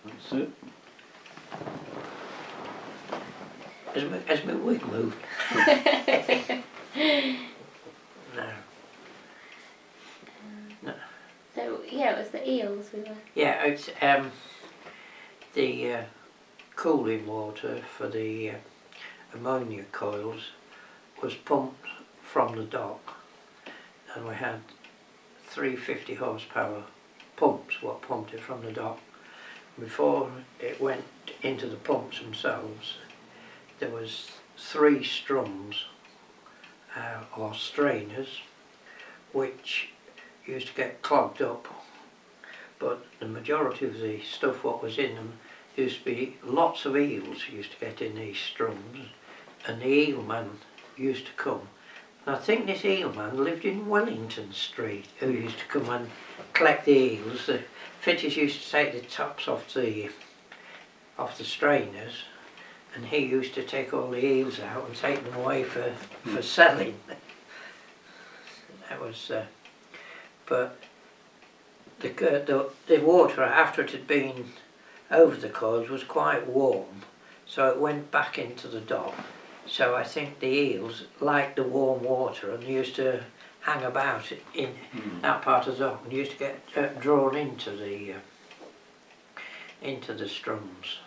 That's it. Has my wig moved? No. No. So yeah, it was the eels we were. Yeah, it's the cooling water for the ammonia coils was pumped from the dock, and we had 350 horsepower pumps what pumped it from the dock. Before it went into the pumps themselves, there was 3 strums or strainers which used to get clogged up, but the majority of the stuff what was in them used to be lots of eels used to get in these strums, and the eel man used to come. And I think this eel man lived in Wellington Street, who used to come and collect the eels. The fitters used to take the tops off the strainers, and he used to take all the eels out and take them away for selling. That was, but the water after it had been over the coils was quite warm, so it went back into the dock. So I think the eels liked the warm water, and they used to hang about in that part of the dock, and used to get drawn into the strums.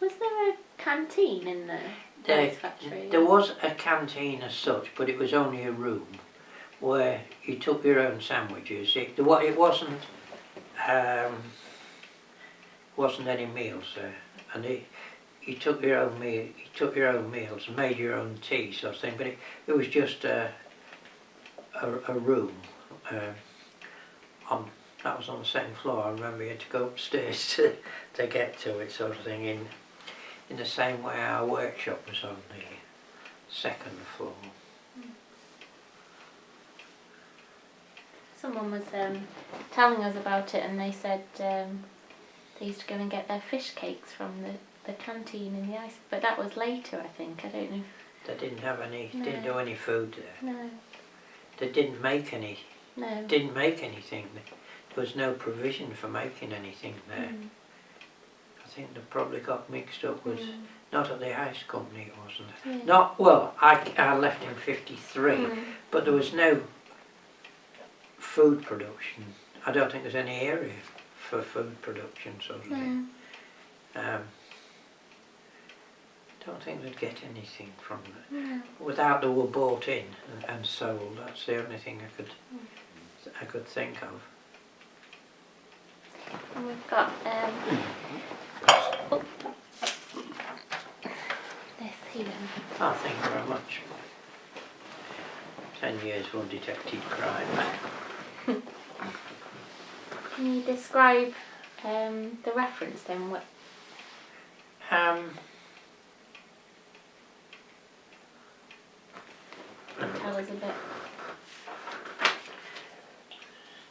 Was there a canteen in the factory? There was a canteen as such, but it was only a room where you took your own sandwiches. It wasn't any meals there, and you took your own meal. You took your own meals and made your own tea, sort of thing. But it was just a room. That was on the second floor. I remember you had to go upstairs to get to it, sort of thing. In the same way our workshop was on the second floor. Someone was telling us about it, and they said they used to go and get their fish cakes from the canteen in the ice, but that was later, I think. I don't know. They didn't have any. No. Didn't do any food there. No. They didn't make any. No. Didn't make anything. There was no provision for making anything there. I think they probably got mixed up with. Not at the ice company, it wasn't. Yeah. Not well. I left in '53, but there was no food production. I don't think there's any area for food production, sort of thing. Don't think they'd get anything from it. No. Without they were bought in and sold. That's the only thing I could think of. And we've got this here. Oh, thank you very much. 10 years for undetected crime. Can you describe the reference then? What? Tell us a bit.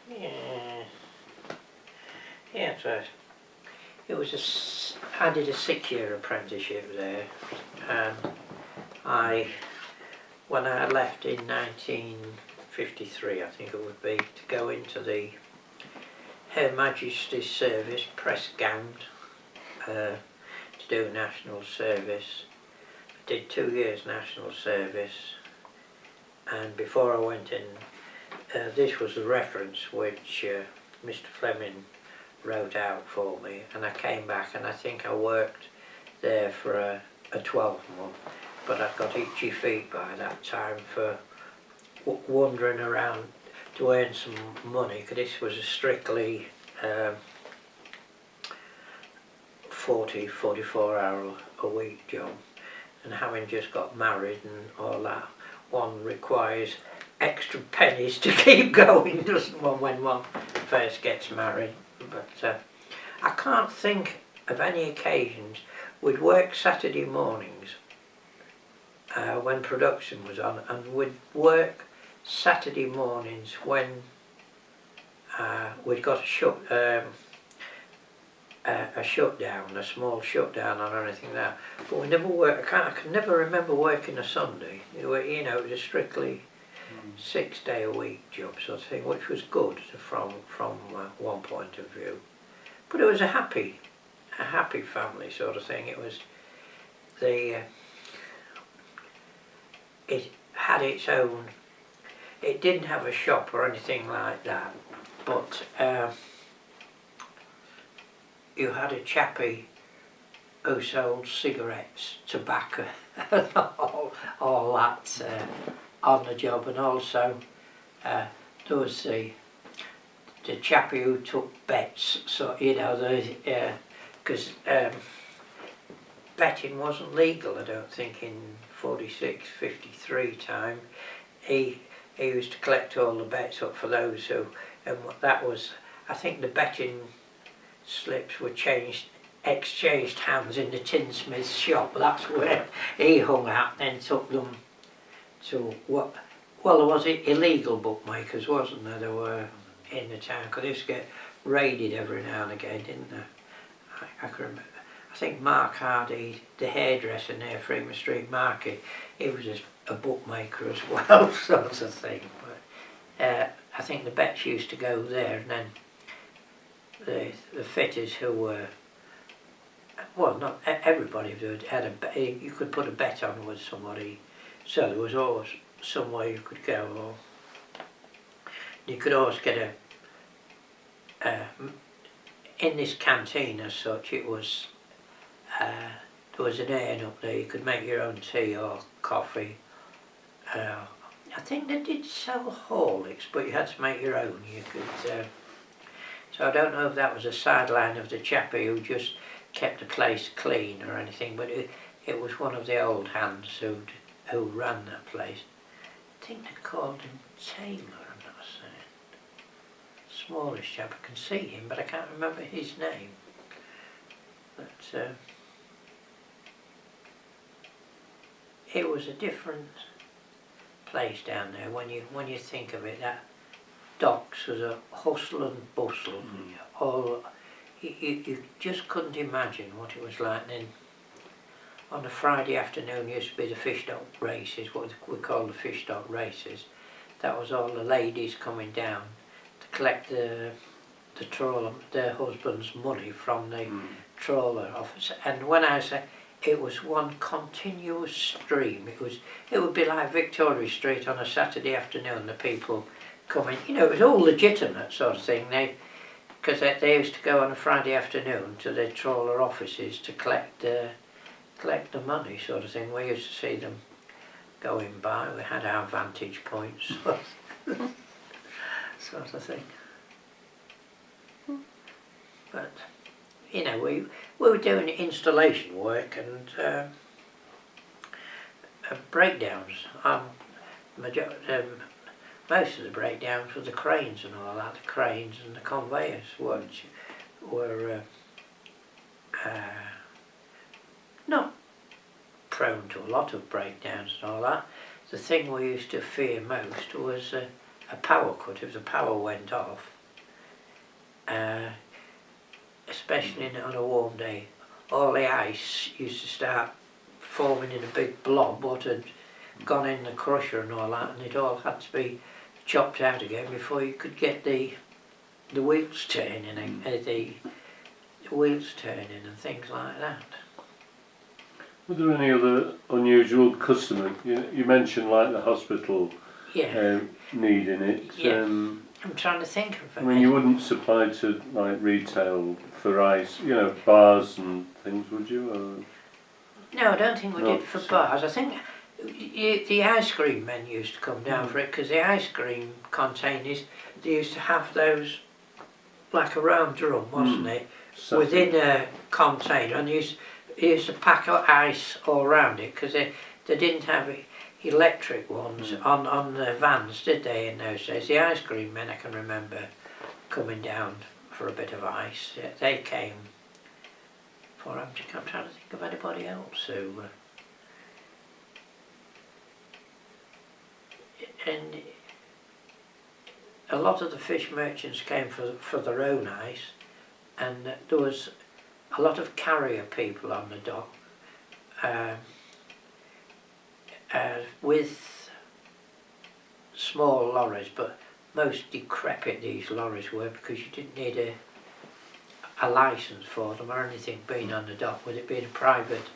Yeah, that's right. It was I did a 6-year apprenticeship there, and when I left in 1953, I think it would be, to go into the Her Majesty's Service, press gowned, to do national service. I did 2 years national service, and before I went in, this was a reference which Mr. Fleming wrote out for me, and I came back, and I think I worked there for a 12-month, but I'd got itchy feet by that time for wandering around to earn some money, because this was a strictly 44 hour a week job, and having just got married and all that, one requires extra pennies to keep going, doesn't one, when one first gets married. But I can't think of any occasions. We'd work Saturday mornings when production was on, and we'd work Saturday mornings when we'd got a shutdown, a small shutdown or anything like that. But we never worked. I can never remember working a Sunday. You know, it was strictly 6-day-a-week job sort of thing, which was good from one point of view. But it was a happy family sort of thing. It was it had its own. It didn't have a shop or anything like that, but you had a chappie who sold cigarettes, tobacco, and all that on the job, and also there was the chappie who took bets. So you know, because betting wasn't legal, I don't think, in 46, 53 time. He used to collect all the bets up for those who, and that was, I think the betting slips were exchanged hands in the tinsmith's shop. That's where he hung out, then took them to what, well, there was illegal bookmakers, wasn't there? There were in the town, because they used to get raided every now and again, didn't they? I can remember. I think Mark Hardy, the hairdresser near Freeman Street Market, he was a bookmaker as well, sort of thing. But I think the bets used to go there, and then the fitters who were, well, not everybody had a bet. You could put a bet on with somebody, so there was always somewhere you could go, or you could always get in this canteen as such. It was there was an urn up there. You could make your own tea or coffee. I think they did sell Horlicks, but you had to make your own. You could. So I don't know if that was a sideline of the chappie who just kept the place clean or anything, but it was one of the old hands who ran that place. I think they called him Taylor, I'm not saying. Smallish chap, I can see him, but I can't remember his name. But it was a different place down there when you think of it. That docks was a hustle and bustle. All you just couldn't imagine what it was like. Then on a Friday afternoon used to be the fish dock races, what we call the fish dock races. That was all the ladies coming down to collect the trawler, their husband's money from the trawler office. And when I say it was one continuous stream, it would be like Victoria Street on a Saturday afternoon. The people coming, you know, it was all legitimate sort of thing. Because they used to go on a Friday afternoon to the trawler offices to collect the money, sort of thing. We used to see them going by. We had our vantage points, sort of thing. But you know, we were doing installation work and breakdowns. Most of the breakdowns were the cranes and all that. The cranes and the conveyors were not prone to a lot of breakdowns and all that. The thing we used to fear most was a power cut. If the power went off, especially on a warm day, all the ice used to start forming in a big blob what had gone in the crusher and all that, and it all had to be chopped out again before you could get the wheels turning and the wheels turning and things like that. Were there any other unusual customers? You mentioned like the hospital needing it. Yeah. I'm trying to think of it. I mean, you wouldn't supply to like retail for ice, you know, bars and things, would you? Or? No, I don't think we did for bars. I think the ice cream men used to come down for it, because the ice cream containers, they used to have those like a round drum, wasn't it? Within a container, and they used to pack ice all around it, because they didn't have electric ones on the vans, did they, in those days? The ice cream men, I can remember coming down for a bit of ice. They came for, I'm trying to think of anybody else who... and a lot of the fish merchants came for their own ice, and there was a lot of carrier people on the dock with small lorries, but most decrepit these lorries were, because you didn't need a licence for them or anything being on the dock, with it being a private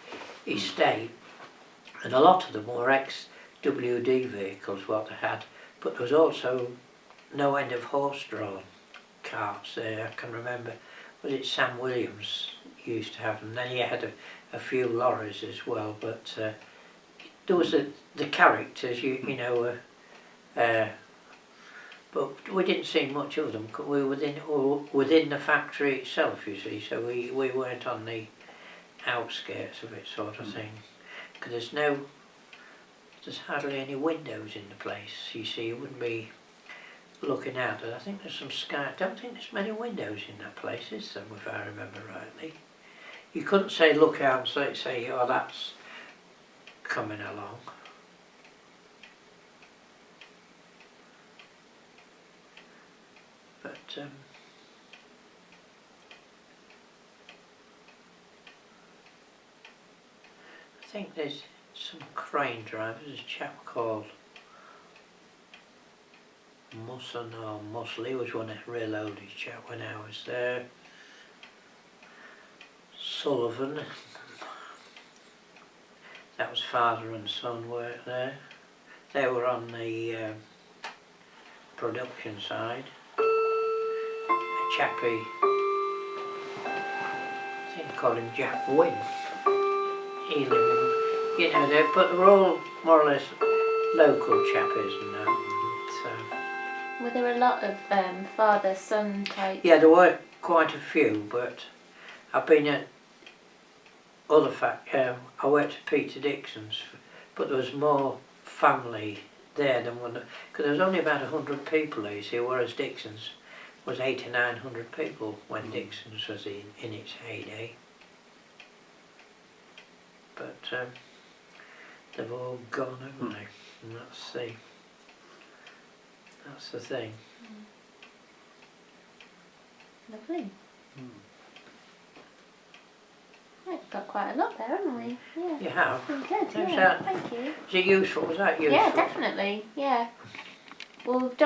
estate. And a lot of them were ex-WD vehicles, what they had, but there was also no end of horse-drawn carts there. I can remember, was it Sam Williams used to have them, then he had a few lorries as well, but there was the characters, you know, but we didn't see much of them, because we were within the factory itself, you see, so we weren't on the outskirts of it, sort of thing. Because there's hardly any windows in the place, you see, you wouldn't be looking out. And I think there's some sky, I don't think there's many windows in that place, is there, if I remember rightly. You couldn't say look out and say, oh, that's coming along. But I think there's some crane drivers. There's a chap called Musson or Musley, was one of the real oldies chap when I was there. Sullivan, that was father and son worked there. They were on the production side. A chappie, I think they called him Jack Wynn. He lived in, you know, but they were all more or less local chappies and that. So. Were there a lot of father-son type? Yeah, there were quite a few, but I've been at other I worked at Peter Dixon's, but there was more family there than one, because there was only about 100 people there, you see, whereas Dixon's was 800 to 900 people when Dixon's was in its heyday. But they've all gone, haven't they? And that's the thing. Lovely. We've got quite a lot there, haven't we? Yeah. You have? Been good, Thank yeah. Thank you. Was it useful? Was that useful? Yeah, definitely. Yeah. Well, we've done